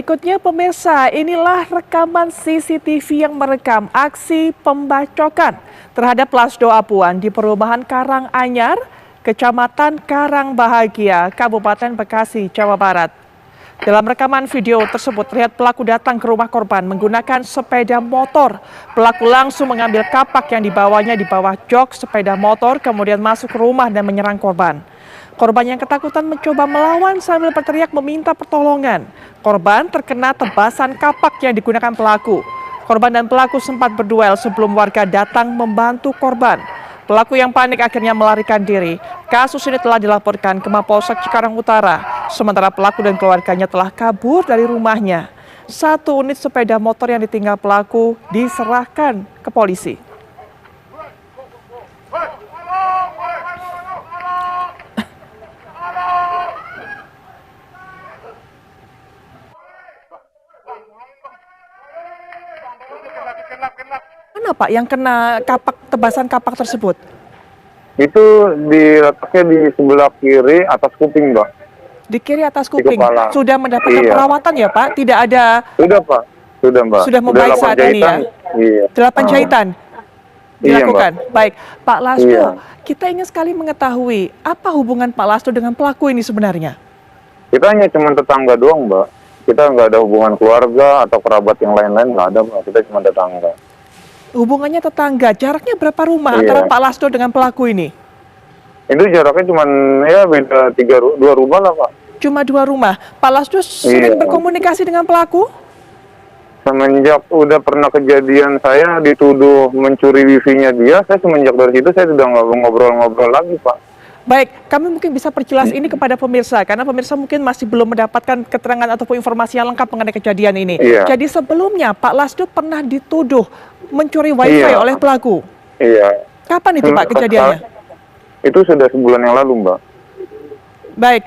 Berikutnya pemirsa, inilah rekaman CCTV yang merekam aksi pembacokan terhadap Lasdo Apuan di perumahan Karanganyar, Kecamatan Karangbahagia, Kabupaten Bekasi, Jawa Barat. Dalam rekaman video tersebut terlihat pelaku datang ke rumah korban menggunakan sepeda motor. Pelaku langsung mengambil kapak yang dibawanya di bawah jok sepeda motor, kemudian masuk ke rumah dan menyerang korban. Korban yang ketakutan mencoba melawan sambil berteriak meminta pertolongan. Korban terkena tebasan kapak yang digunakan pelaku. Korban dan pelaku sempat berduel sebelum warga datang membantu korban. Pelaku yang panik akhirnya melarikan diri. Kasus ini telah dilaporkan ke Mapolsek Cikarang Utara. Sementara pelaku dan keluarganya telah kabur dari rumahnya. 1 unit sepeda motor yang ditinggal pelaku diserahkan ke polisi. Mana Pak yang kena kapak, tebasan kapak tersebut? Itu diletaknya di sebelah kiri atas kuping, Mbak. Di kiri atas kuping. Kepala. Sudah mendapatkan Iya. perawatan ya Pak? Tidak ada. Sudah, Pak. Sudah, Mbak. Sudah membaik saat ini ya? Iya. 8 jahitan dilakukan. Iya, Baik, Pak Lasdo, Iya. kita ingin sekali mengetahui apa hubungan Pak Lasdo dengan pelaku ini sebenarnya? Kita hanya cuma tetangga doang, Mbak. Kita nggak ada hubungan keluarga atau kerabat yang lain-lain, nggak ada, Mbak. Kita cuma tetangga. Hubungannya tetangga, jaraknya berapa rumah Iya. antara Pak Lasdo dengan pelaku ini? Itu jaraknya cuma ya beda 2 rumah lah, Pak. Cuma 2 rumah. Pak Lasdo sering Iya. berkomunikasi dengan pelaku? Semenjak udah pernah kejadian saya dituduh mencuri wifi-nya dia, saya semenjak dari situ saya udah nggak ngobrol-ngobrol lagi, Pak. Baik, kami mungkin bisa perjelas ini kepada pemirsa, karena pemirsa mungkin masih belum mendapatkan keterangan ataupun informasi yang lengkap mengenai kejadian ini. Iya. Jadi sebelumnya Pak Lasdo pernah dituduh mencuri wifi Iya. oleh pelaku. Iya. Kapan itu Pak kejadiannya? Itu sudah sebulan yang lalu, Mbak. Baik,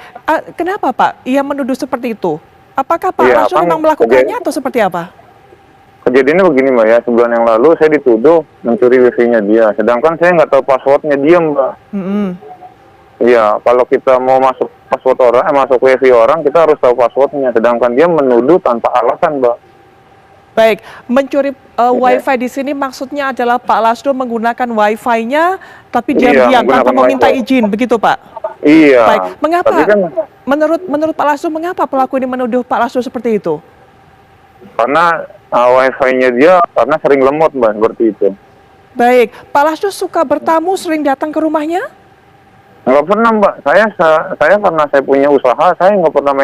kenapa Pak ia menuduh seperti itu? Apakah Pak Iya, Lasdo memang melakukannya atau seperti apa? Kejadiannya begini, Mbak, ya. Sebulan yang lalu saya dituduh mencuri wifi-nya dia. Sedangkan saya nggak tahu passwordnya dia, Mbak. Iya, kalau kita mau masuk password orang, masuk wifi orang, kita harus tahu passwordnya. Sedangkan dia menuduh tanpa alasan, Mbak. Baik, mencuri wifi di sini maksudnya adalah Pak Lasdo menggunakan wifi-nya tapi diam-diam tanpa menggunakan meminta wifi. izin, begitu Pak? Iya. Baik, mengapa? Tapi kan Menurut Pak Lasdo, mengapa pelaku ini menuduh Pak Lasdo seperti itu? karena wifi-nya dia karena sering lemot, Mbak, seperti itu. Baik, Pak Lasdo suka bertamu, sering datang ke rumahnya? Nggak pernah, Mbak. Saya karena saya punya usaha, saya nggak pernah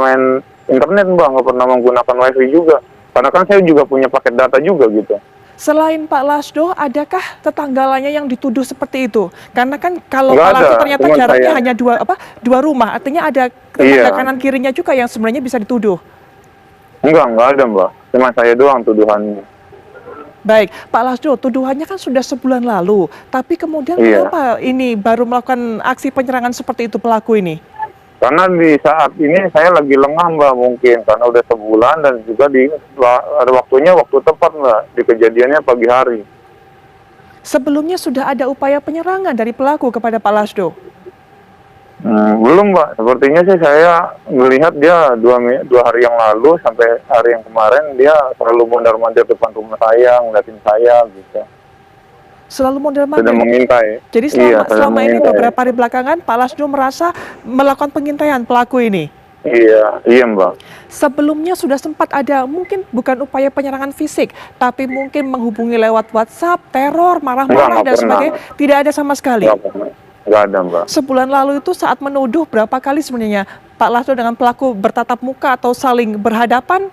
main internet, Mbak, nggak pernah menggunakan wifi juga. Karena kan saya juga punya paket data juga gitu. Selain Pak Lasdo, adakah tetangga lainnya yang dituduh seperti itu? Karena kan kalau Nggak Pak Lasdo ada, ternyata cuman jaraknya saya. hanya dua rumah, artinya ada tetangga Iya. kanan kirinya juga yang sebenarnya bisa dituduh. Nggak ada, Mbak. Cuma saya doang tuduhannya. Baik, Pak Lasdo, tuduhannya kan sudah sebulan lalu, tapi kemudian Iya. kenapa ini baru melakukan aksi penyerangan seperti itu pelaku ini? Karena di saat ini saya lagi lengah, Mbak, mungkin. Karena udah sebulan dan juga ada waktu tepat, Mbak. Di kejadiannya pagi hari. Sebelumnya sudah ada upaya penyerangan dari pelaku kepada Pak Lasdo? Belum, Mbak. Sepertinya sih saya melihat dia 2 hari yang lalu sampai hari yang kemarin dia selalu mondar-mandir depan rumah saya, ngeliatin saya gitu. Selalu mondar-mandir. Sudah mengintai. Jadi Iya, selama ini mengintai. beberapa hari belakangan Pak Lasdo merasa melakukan pengintaian pelaku ini. Iya, Mbak. Sebelumnya sudah sempat ada mungkin bukan upaya penyerangan fisik, tapi mungkin menghubungi lewat WhatsApp, teror, marah-marah Nggak dan pernah. sebagainya. Tidak ada sama sekali. Nggak ada, Mbak. Sebulan lalu itu saat menuduh berapa kali sebenarnya Pak Lasdo dengan pelaku bertatap muka atau saling berhadapan?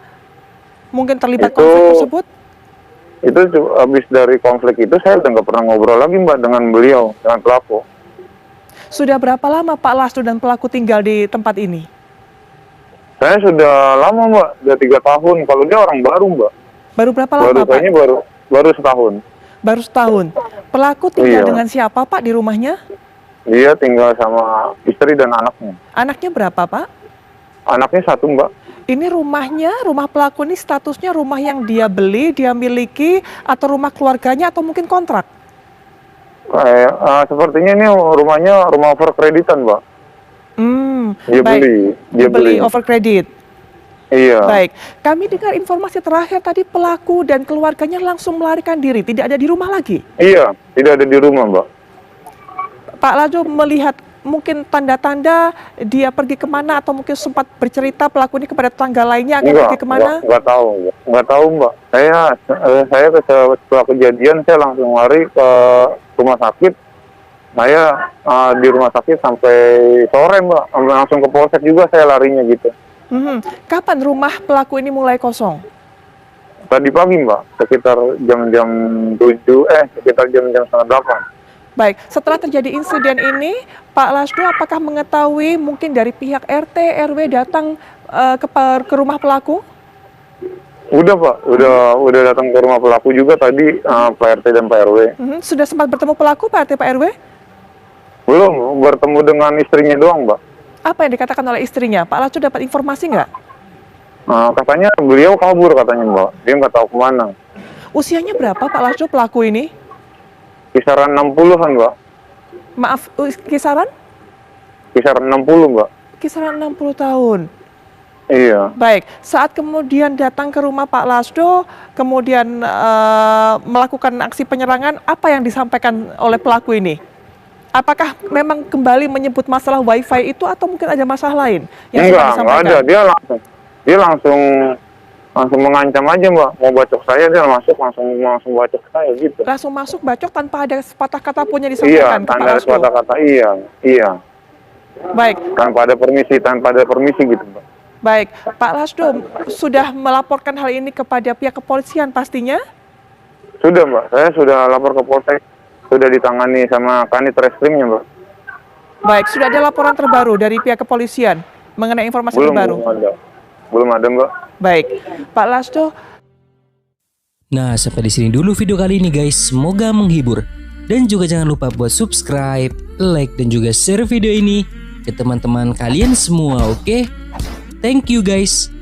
Mungkin terlibat Itu- konflik tersebut? Itu habis dari konflik itu saya udah nggak pernah ngobrol lagi, Mbak, dengan beliau, dengan pelaku. Sudah berapa lama Pak Lasdo dan pelaku tinggal di tempat ini? Saya sudah lama, Mbak, udah 3 tahun. Kalau dia orang baru, Mbak. Baru berapa lama Pak? Kayaknya baru setahun. Baru setahun. Pelaku tinggal Iya. dengan siapa Pak di rumahnya? Dia tinggal sama istri dan anaknya. Anaknya berapa Pak? Anaknya 1, Mbak. Ini rumah pelaku ini statusnya rumah yang dia beli, dia miliki, atau rumah keluarganya, atau mungkin kontrak? Sepertinya ini rumahnya rumah overkreditan, Mbak. Dia Baik. dia beli. Over kredit. Iya. Baik, kami dengar informasi terakhir tadi pelaku dan keluarganya langsung melarikan diri, tidak ada di rumah lagi. Iya, tidak ada di rumah, Mbak. Pak Lasdo melihat mungkin tanda-tanda dia pergi kemana atau mungkin sempat bercerita pelaku ini kepada tetangga lainnya akan pergi kemana? Nggak tahu, Mbak. Saya setelah kejadian saya langsung lari ke rumah sakit. Saya di rumah sakit sampai sore, Mbak. Langsung ke polsek juga saya larinya gitu. Kapan rumah pelaku ini mulai kosong? Tadi pagi, Mbak, sekitar jam-jam 7, sekitar jam-jam setengah 8. Baik, setelah terjadi insiden ini, Pak Lasdo apakah mengetahui mungkin dari pihak RT, RW datang ke rumah pelaku? Udah, Pak, udah datang ke rumah pelaku juga tadi Pak RT dan Pak RW. Sudah sempat bertemu pelaku, Pak RT, Pak RW? Belum, bertemu dengan istrinya doang, Mbak. Apa yang dikatakan oleh istrinya? Pak Lasdo dapat informasi nggak? Katanya beliau kabur katanya, Mbak. Dia nggak tahu kemana. Usianya berapa Pak Lasdo pelaku ini? Kisaran 60-an, Mbak. Maaf, kisaran? Kisaran 60, Mbak. Kisaran 60 tahun. Iya. Baik, saat kemudian datang ke rumah Pak Lasdo, kemudian melakukan aksi penyerangan, apa yang disampaikan oleh pelaku ini? Apakah memang kembali menyebut masalah wifi itu atau mungkin ada masalah lain yang sudah disampaikan? Enggak ada. Dia langsung mengancam aja, Mbak. Mau bacok saya, dia langsung bacok saya gitu. Langsung masuk bacok tanpa ada sepatah kata pun yang disampaikan ke Pak Tanpa ada Lasdo? sepatah kata, iya. Baik. Tanpa ada permisi gitu, Mbak. Baik, Pak Lasdo sudah melaporkan hal ini kepada pihak kepolisian pastinya? Sudah, Mbak. Saya sudah lapor ke Polsek. Sudah ditangani sama Kanit Reskrimnya, Mbak. Baik, sudah ada laporan terbaru dari pihak kepolisian mengenai informasi terbaru? Belum ada, Mbak. Baik, Pak Lasdo. Nah, sampai di sini dulu video kali ini, guys. Semoga menghibur. Dan juga jangan lupa buat subscribe, like, dan juga share video ini ke teman-teman kalian semua, oke? Thank you, guys.